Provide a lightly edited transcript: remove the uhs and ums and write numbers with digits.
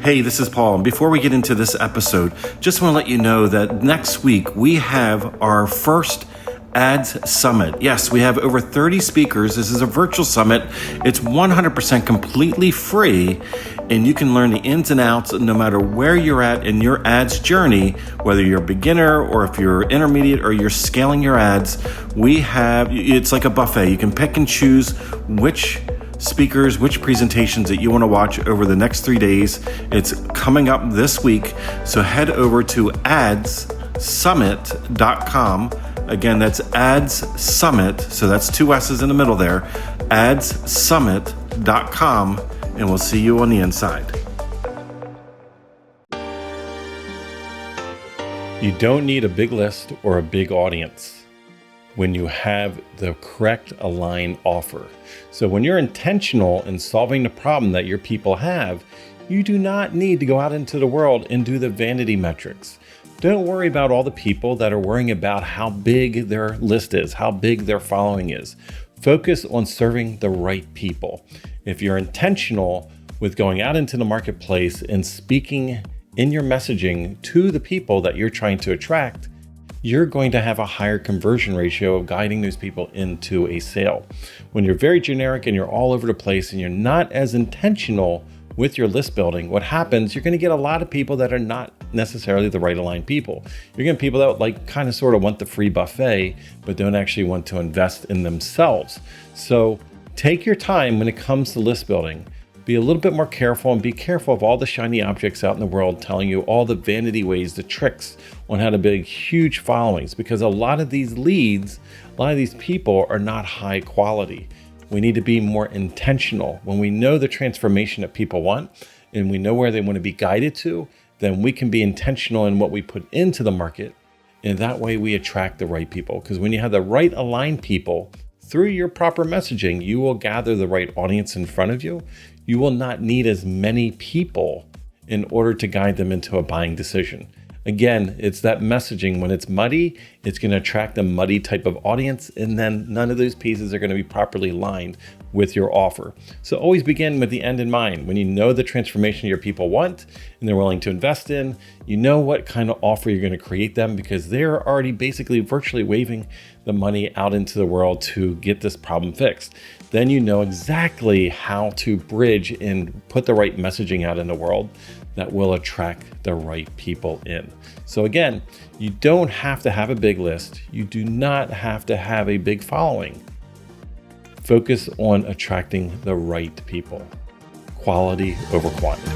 Hey, this is Paul. And before we get into this episode, just want to let you know that next week we have our first Ads Summit. Yes, we have over 30 speakers. This is a virtual summit. It's 100% completely free, and you can learn the ins and outs no matter where you're at in your ads journey, whether you're a beginner or if you're intermediate or you're scaling your ads. It's like a buffet. You can pick and choose which speakers, which presentations that you want to watch over the next 3 days. It's coming up this week, so head over to adssummit.com. Again, that's Ads Summit, so that's 2 S's in the middle there, adssummit.com, and we'll see you on the inside. You don't need a big list or a big audience when you have the correct aligned offer. So when you're intentional in solving the problem that your people have, you do not need to go out into the world and do the vanity metrics. Don't worry about all the people that are worrying about how big their list is, how big their following is. Focus on serving the right people. If you're intentional with going out into the marketplace and speaking in your messaging to the people that you're trying to attract, you're going to have a higher conversion ratio of guiding those people into a sale. When you're very generic and you're all over the place and you're not as intentional with your list building, what happens, you're going to get a lot of people that are not necessarily the right aligned people. You're getting people that kind of sort of want the free buffet, but don't actually want to invest in themselves. So take your time when it comes to list building. Be a little bit more careful and be careful of all the shiny objects out in the world telling you all the vanity ways, the tricks on how to build huge followings, because a lot of these leads, a lot of these people are not high quality. We need to be more intentional. When we know the transformation that people want and we know where they want to be guided to, then we can be intentional in what we put into the market. And that way we attract the right people. Because when you have the right aligned people, through your proper messaging, you will gather the right audience in front of you. You will not need as many people in order to guide them into a buying decision. Again, it's that messaging. When it's muddy, it's going to attract a muddy type of audience, and then none of those pieces are going to be properly aligned with your offer. So always begin with the end in mind. When you know the transformation your people want and they're willing to invest in, you know what kind of offer you're going to create them, because they're already basically virtually waving the money out into the world to get this problem fixed. Then you know exactly how to bridge and put the right messaging out in the world that will attract the right people in. So again, you don't have to have a big list. You do not have to have a big following. Focus on attracting the right people. Quality over quantity.